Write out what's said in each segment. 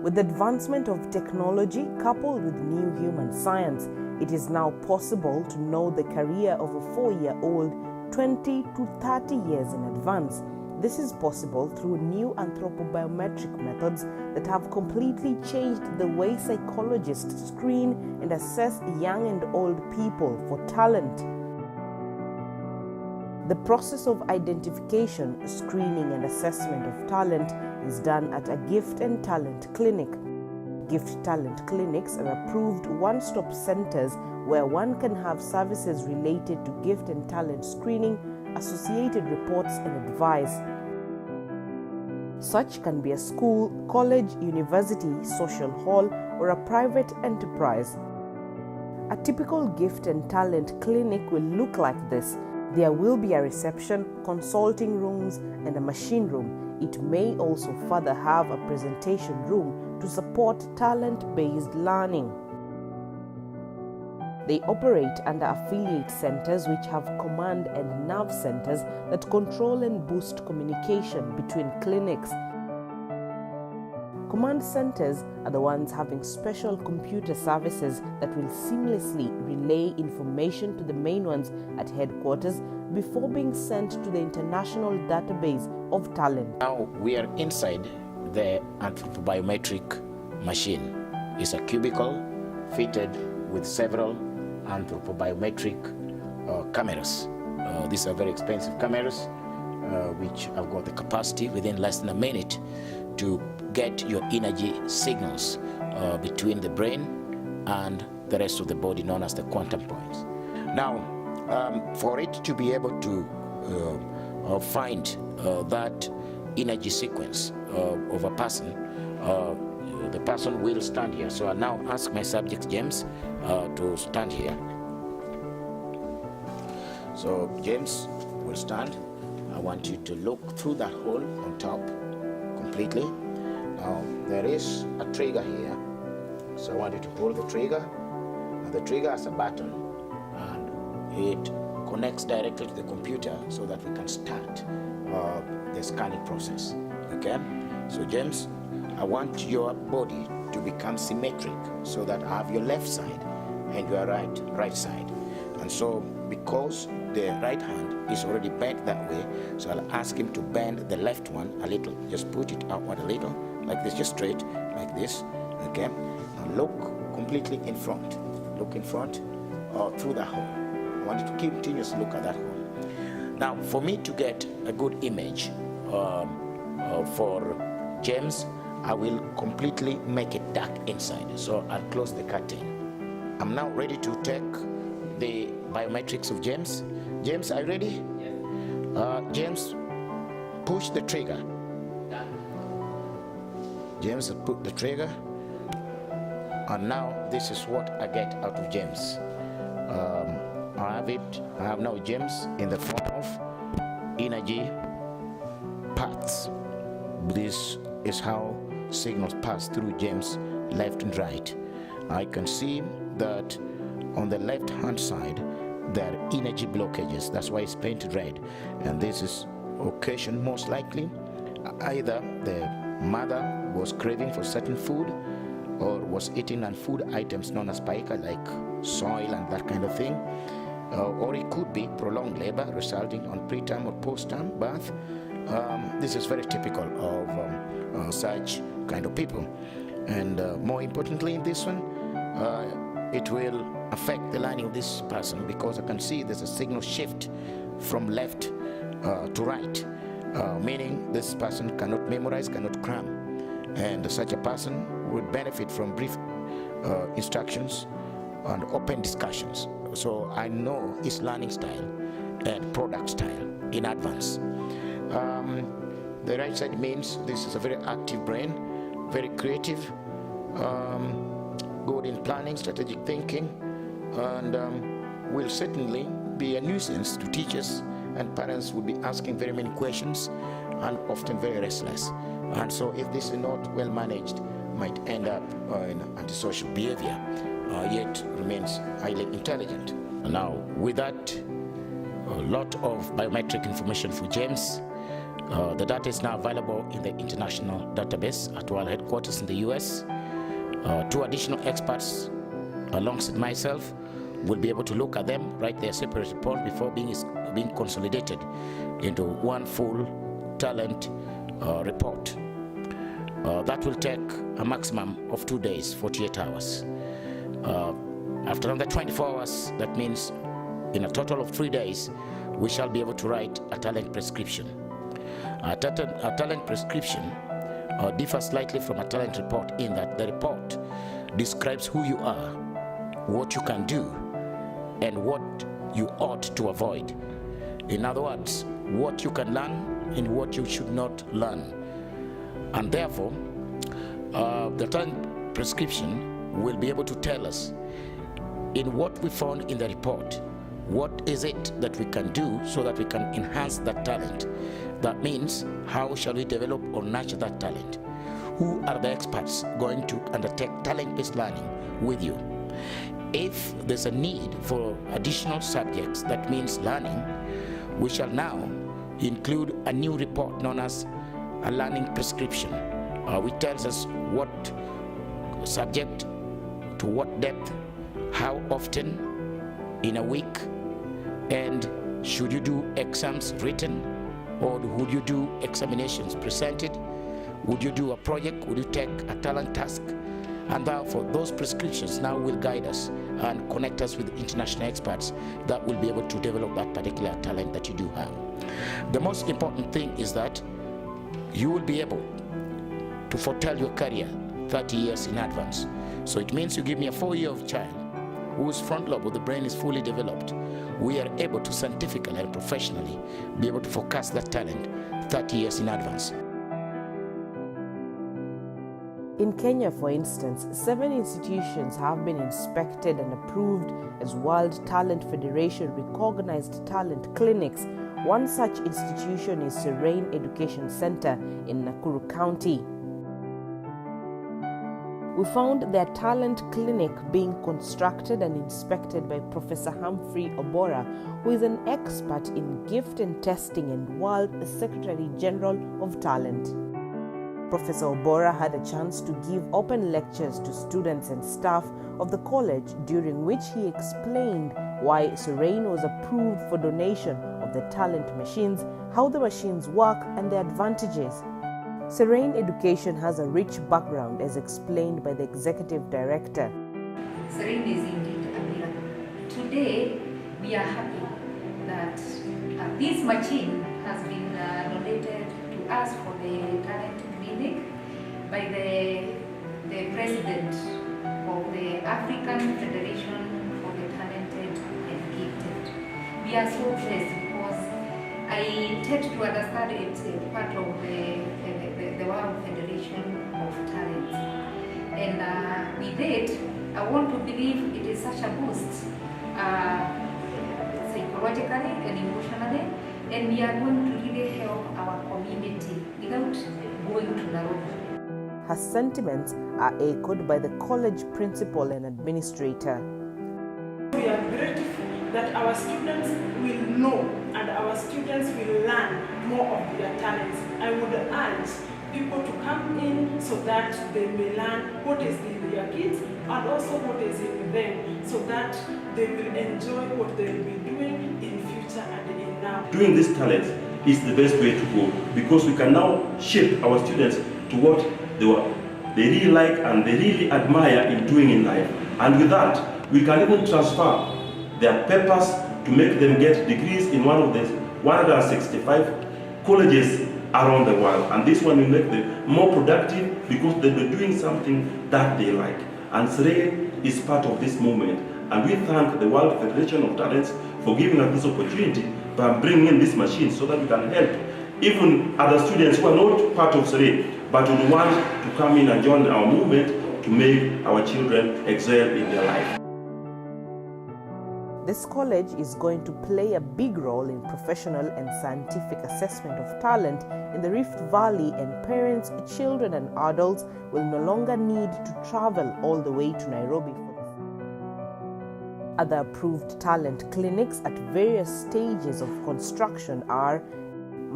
With the advancement of technology coupled with new human science, it is now possible to know the career of a 4-year-old 20 to 30 years in advance. This is possible through new anthropobiometric methods that have completely changed the way psychologists screen and assess young and old people for talent. The process of identification, screening, and assessment of talent is done at a gift and talent clinic. Gift talent clinics are approved one-stop centers where one can have services related to gift and talent screening, associated reports, and advice. Such can be a school, college, university, social hall, or a private enterprise. A typical gift and talent clinic will look like this. There will be a reception, consulting rooms, and a machine room. It may also further have a presentation room to support talent-based learning. They operate under affiliate centers which have command and nerve centers that control and boost communication between clinics. Command centers are the ones having special computer services that will seamlessly relay information to the main ones at headquarters before being sent to the international database of talent. Now we are inside the anthropobiometric machine. It's a cubicle fitted with several anthropobiometric cameras. These are very expensive cameras which have got the capacity within less than a minute to get your energy signals between the brain and the rest of the body, known as the quantum points. Now, for it to be able to find that energy sequence of a person, the person will stand here. So I now ask my subject, James, to stand here. So James will stand. I want you to look through that hole on top completely. Now there is a trigger here. So I want you to hold the trigger. Now the trigger has a button and it connects directly to the computer so that we can start the scanning process. Okay? So James, I want your body to become symmetric so that I have your left side and your right side. And so because the right hand is already bent that way, so I'll ask him to bend the left one a little. Just put it outward a little, like this, just straight, like this. Okay? Now look completely in front. Look in front through that hole. I want you to continuously look at that hole. Now, for me to get a good image for James, I will completely make it dark inside. So I'll close the curtain. I'm now ready to take the biometrics of James. James, are you ready? Yes. James, push the trigger. Done. James, put the trigger. And now this is what I get out of James. I have it. I have now James in the form of energy paths. This is how signals pass through James left and right. I can see that on the left hand side there are energy blockages. That's why it's painted red. And this is occasioned most likely either the mother was craving for certain food or was eating on food items known as paika, like soil and that kind of thing, or it could be prolonged labor resulting on preterm or post-term birth. This is very typical of such kind of people. And more importantly in this one, it will affect the learning of this person, because I can see there's a signal shift from left to right, meaning this person cannot memorize, cannot cram. And such a person would benefit from brief instructions and open discussions. So I know his learning style and product style in advance. The right side means this is a very active brain, very creative, good in planning, strategic thinking, and will certainly be a nuisance to teachers, and parents would be asking very many questions and often very restless. And so if this is not well managed, might end up in antisocial behavior, yet remains highly intelligent. Now, with that, a lot of biometric information for James, The data is now available in the international database at our headquarters in the US. 2 additional experts alongside myself will be able to look at them, write their separate report before being consolidated into one full talent report. That will take a maximum of 2 days, 48 hours. After another 24 hours, that means in a total of 3 days, we shall be able to write a talent prescription. A talent prescription differs slightly from a talent report in that the report describes who you are, what you can do, and what you ought to avoid. In other words, what you can learn and what you should not learn. And therefore, the talent prescription will be able to tell us in what we found in the report, what is it that we can do so that we can enhance that talent. That means, how shall we develop or nurture that talent? Who are the experts going to undertake talent-based learning with you? If there's a need for additional subjects, that means learning, we shall now include a new report known as a learning prescription, which tells us what subject, to what depth, how often in a week, and should you do exams written, or would you do examinations presented? Would you do a project? Would you take a talent task? And therefore, those prescriptions now will guide us and connect us with international experts that will be able to develop that particular talent that you do have. The most important thing is that you will be able to foretell your career 30 years in advance. So it means you give me a 4-year-old child whose front lobe of the brain is fully developed. We are able to scientifically and professionally be able to forecast that talent 30 years in advance. In Kenya, for instance, 7 institutions have been inspected and approved as World Talent Federation recognized talent clinics. One such institution is Serein Education Center in Nakuru County. We found their talent clinic being constructed and inspected by Professor Humphrey Obora, who is an expert in gift and testing and World Secretary General of Talent. Professor Obora had a chance to give open lectures to students and staff of the college, during which he explained why Serein was approved for donation of the talent machines, how the machines work, and the advantages. Serein Education has a rich background, as explained by the executive director. Serein is indeed a miracle. Today, we are happy that this machine has been donated to us for the talent clinic by the president of the African Federation for the Talented and Gifted. We are so blessed because I tend to understand it's a part of the World Federation of Talent. And with it, I want to believe it is such a boost psychologically and emotionally, and we are going to really help our community without going to Nairobi. Her sentiments are echoed by the college principal and administrator. We are grateful that our students will know and our students will learn more of their talents. I would urge people to come in so that they may learn what is in their kids and also what is in them, so that they will enjoy what they will be doing in future and in now. Doing this talent is the best way to go, because we can now shape our students to what they really like and they really admire in doing in life. And with that, we can even transfer their papers to make them get degrees in one of the 165 colleges around the world. And this one will make them more productive because they'll be doing something that they like. And Serein is part of this movement. And we thank the World Federation of Talents for giving us this opportunity by bringing in this machine so that we can help even other students who are not part of Serein but would want to come in and join our movement to make our children excel in their life. This college is going to play a big role in professional and scientific assessment of talent in the Rift Valley, and parents, children and adults will no longer need to travel all the way to Nairobi for this. Other approved talent clinics at various stages of construction are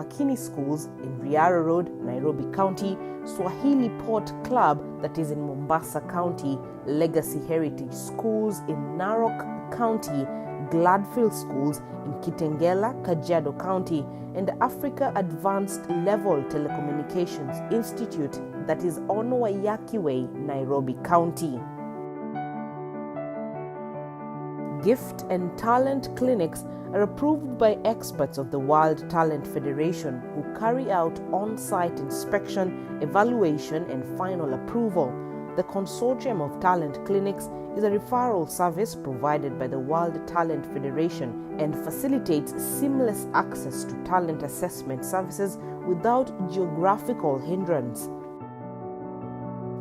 Makini Schools in Riara Road, Nairobi County, Swahili Port Club that is in Mombasa County, Legacy Heritage Schools in Narok County, Gladfield Schools in Kitengela, Kajiado County, and Africa Advanced Level Telecommunications Institute that is on Waiyaki Way, Nairobi County. Gift and talent clinics are approved by experts of the World Talent Federation who carry out on-site inspection, evaluation, and final approval. The Consortium of Talent Clinics is a referral service provided by the World Talent Federation and facilitates seamless access to talent assessment services without geographical hindrance.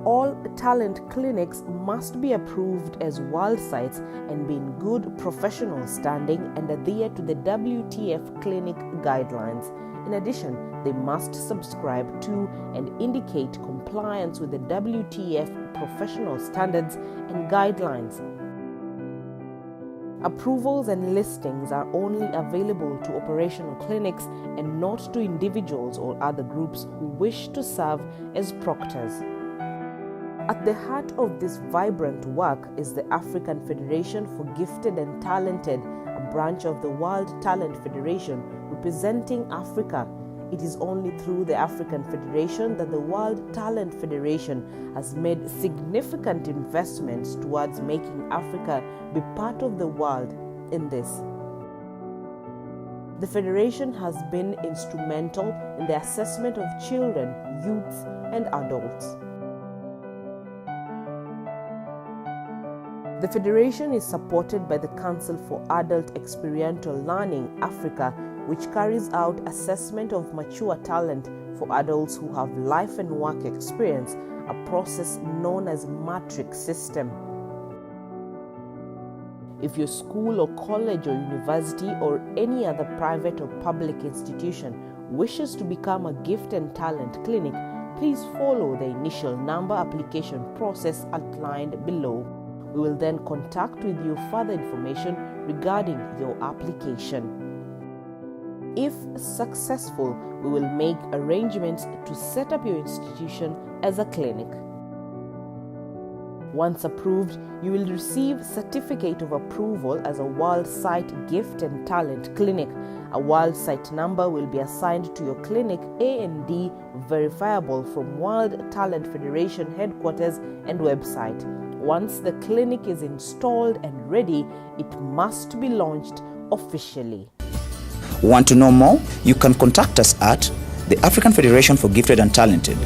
All talent clinics must be approved as world sites and be in good professional standing and adhere to the WTF clinic guidelines. In addition, they must subscribe to and indicate compliance with the WTF professional standards and guidelines. Approvals and listings are only available to operational clinics and not to individuals or other groups who wish to serve as proctors. At the heart of this vibrant work is the African Federation for Gifted and Talented, a branch of the World Talent Federation representing Africa. It is only through the African Federation that the World Talent Federation has made significant investments towards making Africa be part of the world in this. The Federation has been instrumental in the assessment of children, youths, and adults. The Federation is supported by the Council for Adult Experiential Learning Africa, which carries out assessment of mature talent for adults who have life and work experience, a process known as matrix system. If your school or college or university or any other private or public institution wishes to become a gift and talent clinic, please follow the initial number application process outlined below. We will then contact with you further information regarding your application. If successful, we will make arrangements to set up your institution as a clinic. Once approved, you will receive certificate of approval as a World Site Gift and Talent Clinic. A World Site number will be assigned to your clinic A&D verifiable from World Talent Federation headquarters and website. Once the clinic is installed and ready, it must be launched officially. Want to know more? You can contact us at the African Federation for Gifted and Talented,